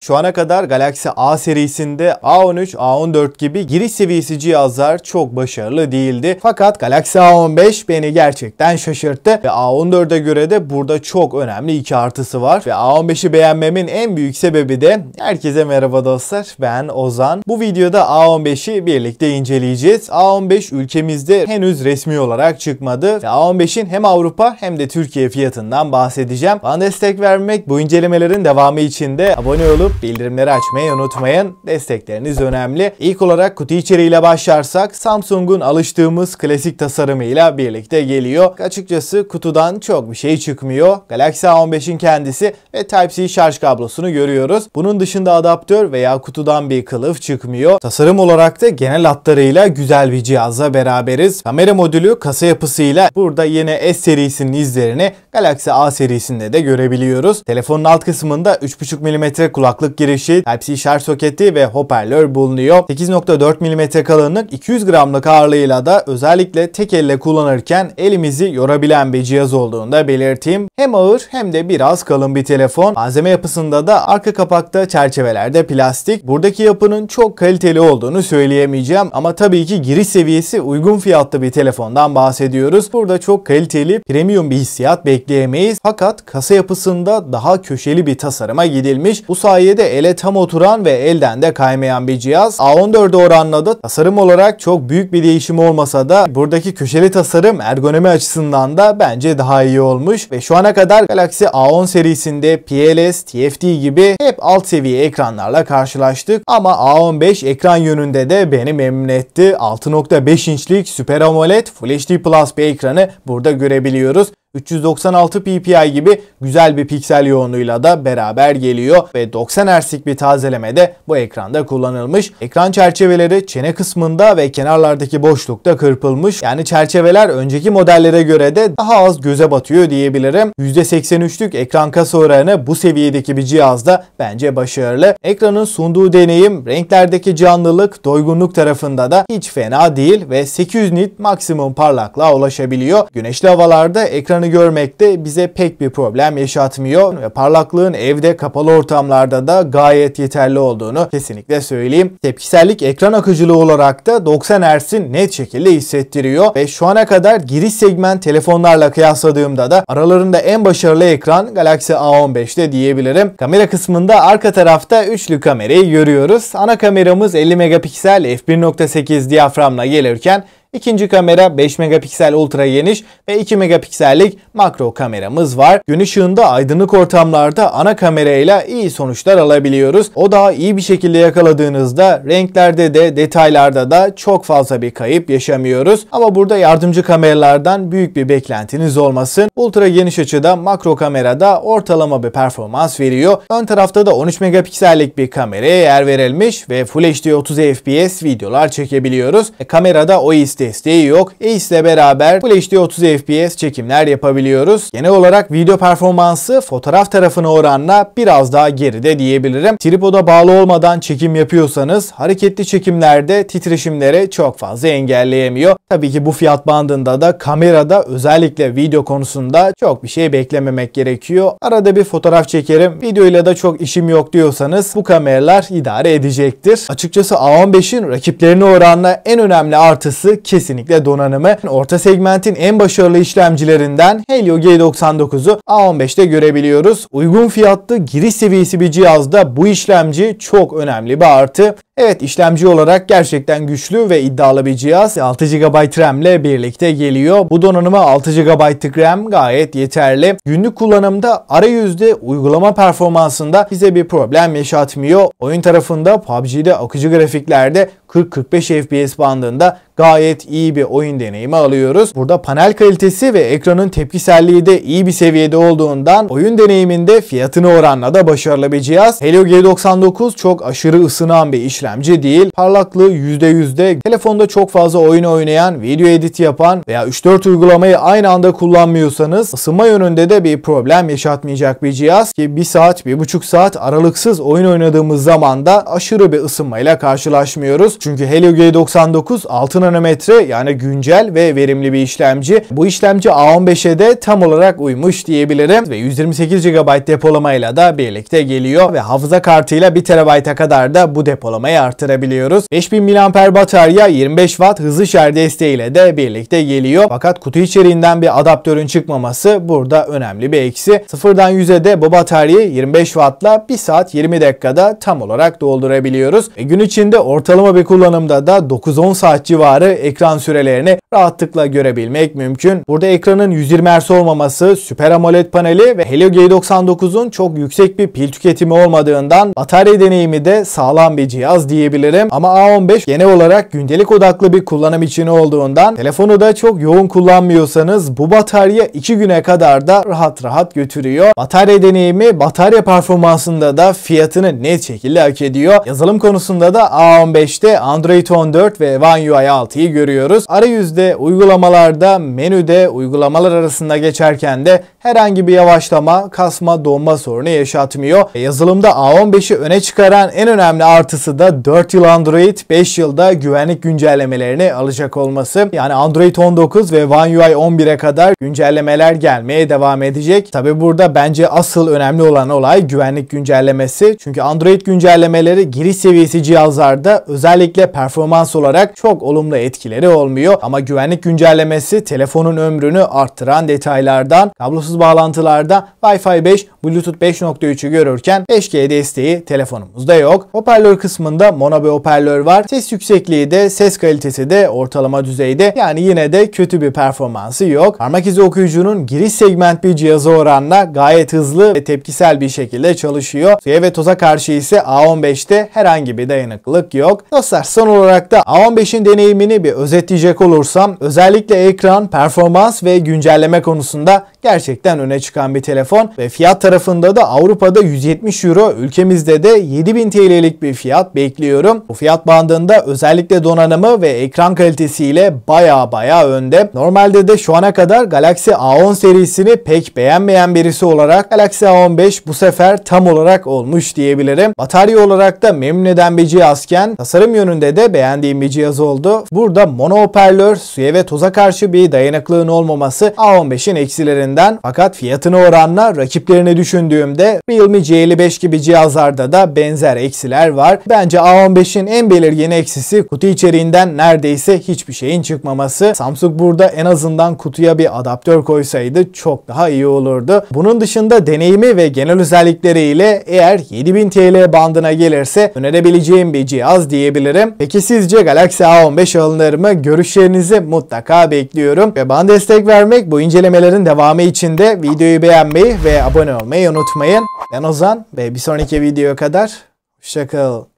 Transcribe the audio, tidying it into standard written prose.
Şu ana kadar Galaxy A serisinde A13, A14 gibi giriş seviyesi cihazlar çok başarılı değildi. Fakat Galaxy A15 beni gerçekten şaşırttı ve A14'e göre de burada çok önemli iki artısı var. Ve A15'i beğenmemin en büyük sebebi de herkese merhaba dostlar, ben Ozan. Bu videoda A15'i birlikte inceleyeceğiz. A15 ülkemizde henüz resmi olarak çıkmadı ve A15'in hem Avrupa hem de Türkiye fiyatından bahsedeceğim. Bana destek vermek, bu incelemelerin devamı için de abone olup bildirimleri açmayı unutmayın. Destekleriniz önemli. İlk olarak kutu içeriğiyle başlarsak Samsung'un alıştığımız klasik tasarımıyla birlikte geliyor. Açıkçası kutudan çok bir şey çıkmıyor. Galaxy A15'in kendisi ve Type-C şarj kablosunu görüyoruz. Bunun dışında adaptör veya kutudan bir kılıf çıkmıyor. Tasarım olarak da genel hatlarıyla güzel bir cihazla beraberiz. Kamera modülü kasa yapısıyla burada yine S serisinin izlerini Galaxy A serisinde de görebiliyoruz. Telefonun alt kısmında 3.5 mm kulaklık girişi, Type-C şarj soketi ve hoparlör bulunuyor. 8.4 mm kalınlık, 200 gramlık ağırlığıyla da özellikle tek elle kullanırken elimizi yorabilen bir cihaz olduğunu da belirteyim. Hem ağır hem de biraz kalın bir telefon. Malzeme yapısında da arka kapakta çerçevelerde plastik. Buradaki yapının çok kaliteli olduğunu söyleyemeyeceğim ama tabii ki giriş seviyesi uygun fiyatlı bir telefondan bahsediyoruz. Burada çok kaliteli, premium bir hissiyat bekleyemeyiz. Fakat kasa yapısında daha köşeli bir tasarıma gidilmiş. Bu sayede ele tam oturan ve elden de kaymayan bir cihaz. A14'e oranla da tasarım olarak çok büyük bir değişim olmasa da buradaki köşeli tasarım ergonomi açısından da bence daha iyi olmuş ve şu ana kadar Galaxy A10 serisinde PLS, TFT gibi hep alt seviye ekranlarla karşılaştık ama A15 ekran yönünde de beni memnun etti. 6.5 inçlik Super AMOLED Full HD Plus bir ekranı burada görebiliyoruz. 396 ppi gibi güzel bir piksel yoğunluğuyla da beraber geliyor ve 90 Hz'lik bir tazeleme de bu ekranda kullanılmış. Ekran çerçeveleri çene kısmında ve kenarlardaki boşlukta kırpılmış. Yani çerçeveler önceki modellere göre de daha az göze batıyor diyebilirim. %83'lük ekran kasa oranı bu seviyedeki bir cihazda bence başarılı. Ekranın sunduğu deneyim, renklerdeki canlılık, doygunluk tarafında da hiç fena değil ve 800 nit maksimum parlaklığa ulaşabiliyor. Güneşli havalarda ekranı görmekte bize pek bir problem yaşatmıyor ve parlaklığın evde kapalı ortamlarda da gayet yeterli olduğunu kesinlikle söyleyeyim. Tepkisellik ekran akıcılığı olarak da 90 Hz'i net şekilde hissettiriyor ve şu ana kadar giriş segment telefonlarla kıyasladığımda da aralarında en başarılı ekran Galaxy A15'te diyebilirim. Kamera kısmında arka tarafta üçlü kamerayı görüyoruz. Ana kameramız 50 megapiksel f1.8 diyaframla gelirken İkinci kamera 5 megapiksel ultra geniş ve 2 megapiksellik makro kameramız var. Gün ışığında aydınlık ortamlarda ana kamerayla iyi sonuçlar alabiliyoruz. O da iyi bir şekilde yakaladığınızda renklerde de detaylarda da çok fazla bir kayıp yaşamıyoruz. Ama burada yardımcı kameralardan büyük bir beklentiniz olmasın. Ultra geniş açıda makro kamerada ortalama bir performans veriyor. Ön tarafta da 13 megapiksellik bir kameraya yer verilmiş ve Full HD 30 FPS videolar çekebiliyoruz. Kamerada OIS desteği yok. EIS ile beraber Full HD 30 FPS çekimler yapabiliyoruz. Genel olarak video performansı fotoğraf tarafına oranla biraz daha geride diyebilirim. Tripoda bağlı olmadan çekim yapıyorsanız hareketli çekimlerde titreşimleri çok fazla engelleyemiyor. Tabii ki bu fiyat bandında da kamerada özellikle video konusunda çok bir şey beklememek gerekiyor. Arada bir fotoğraf çekerim, videoyla da çok işim yok diyorsanız bu kameralar idare edecektir. Açıkçası A15'in rakiplerine oranla en önemli artısı kesinlikle donanımı. Orta segmentin en başarılı işlemcilerinden Helio G99'u A15'te görebiliyoruz. Uygun fiyatlı giriş seviyesi bir cihazda bu işlemci çok önemli bir artı. Evet, işlemci olarak gerçekten güçlü ve iddialı bir cihaz. 6 GB RAM ile birlikte geliyor. Bu donanıma 6 GB'lık RAM gayet yeterli. Günlük kullanımda arayüzde uygulama performansında bize bir problem yaşatmıyor. Oyun tarafında PUBG'de akıcı grafiklerde 40-45 FPS bandında gayet iyi bir oyun deneyimi alıyoruz. Burada panel kalitesi ve ekranın tepkiselliği de iyi bir seviyede olduğundan oyun deneyiminde fiyatına oranla da başarılı bir cihaz. Helio G99 çok aşırı ısınan bir işlemci işlemci değil. Parlaklığı %100'de. Telefonda çok fazla oyun oynayan, video editi yapan veya 3-4 uygulamayı aynı anda kullanmıyorsanız ısınma yönünde de bir problem yaşatmayacak bir cihaz ki 1 saat, 1,5 saat aralıksız oyun oynadığımız zaman da aşırı bir ısınmayla karşılaşmıyoruz. Çünkü Helio G99 6 nanometre yani güncel ve verimli bir işlemci. Bu işlemci A15'e de tam olarak uymuş diyebilirim ve 128 GB depolamayla da birlikte geliyor ve hafıza kartıyla 1 TB'a kadar da bu depolamayı artırabiliyoruz. 5000 mAh batarya 25 Watt hızlı şarj desteğiyle de birlikte geliyor. Fakat kutu içeriğinden bir adaptörün çıkmaması burada önemli bir eksi. Sıfırdan 100'e de bu bataryayı 25 Watt'la 1 saat 20 dakikada tam olarak doldurabiliyoruz. Gün içinde ortalama bir kullanımda da 9-10 saat civarı ekran sürelerini rahatlıkla görebilmek mümkün. Burada ekranın 120 Hz olmaması, Super AMOLED paneli ve Helio G99'un çok yüksek bir pil tüketimi olmadığından batarya deneyimi de sağlam bir cihaz diyebilirim. Ama A15 genel olarak gündelik odaklı bir kullanım için olduğundan telefonu da çok yoğun kullanmıyorsanız bu batarya 2 güne kadar da rahat rahat götürüyor. Batarya deneyimi, batarya performansında da fiyatını net şekilde hak ediyor. Yazılım konusunda da A15'te Android 14 ve One UI 6'yı görüyoruz. Arayüzde, uygulamalarda, menüde, uygulamalar arasında geçerken de herhangi bir yavaşlama, kasma, donma sorunu yaşatmıyor. Yazılımda A15'i öne çıkaran en önemli artısı da 4 yıl Android, 5 yılda güvenlik güncellemelerini alacak olması. Yani Android 19 ve One UI 11'e kadar güncellemeler gelmeye devam edecek. Tabi burada bence asıl önemli olan olay güvenlik güncellemesi. Çünkü Android güncellemeleri giriş seviyesi cihazlarda özellikle performans olarak çok olumlu etkileri olmuyor. Ama güvenlik güncellemesi telefonun ömrünü arttıran detaylardan, kablosuz bağlantılarda Wi-Fi 5, Bluetooth 5.3'ü görürken 5G desteği telefonumuzda yok. Hoparlör kısmında mono bir hoparlör var. Ses yüksekliği de, ses kalitesi de ortalama düzeyde. Yani yine de kötü bir performansı yok. Parmak izi okuyucunun giriş segment bir cihaza oranla gayet hızlı ve tepkisel bir şekilde çalışıyor. Suya ve toza karşı ise A15'te herhangi bir dayanıklılık yok. Dostlar, son olarak da A15'in deneyimini bir özetleyecek olursam özellikle ekran, performans ve güncelleme konusunda gerçekten öne çıkan bir telefon ve fiyat tarafında da Avrupa'da 170 euro, ülkemizde de 7000 TL'lik bir fiyat bekliyorum. Bu fiyat bandında özellikle donanımı ve ekran kalitesiyle baya önde. Normalde de şu ana kadar Galaxy A10 serisini pek beğenmeyen birisi olarak Galaxy A15 bu sefer tam olarak olmuş diyebilirim. Batarya olarak da memnun eden bir cihazken tasarım yönünde de beğendiğim bir cihaz oldu. Burada mono hoparlör, suya ve toza karşı bir dayanıklılığın olmaması A15'in eksilerinden, fakat fiyatına oranla rakiplerini düşündüğümde Realme C55 gibi cihazlarda da benzer eksiler var. Bence A15'in en belirgin eksisi kutu içeriğinden neredeyse hiçbir şeyin çıkmaması. Samsung burada en azından kutuya bir adaptör koysaydı çok daha iyi olurdu. Bunun dışında deneyimi ve genel özellikleriyle eğer 7000 TL bandına gelirse önerebileceğim bir cihaz diyebilirim. Peki sizce Galaxy A15 alınır mı? Görüşlerinizi mutlaka bekliyorum. Ve bana destek vermek, bu incelemelerin devamı için de videoyu beğenmeyi ve abone olmayı unutmayın. Ben Ozan ve bir sonraki videoya kadar hoşça kalın.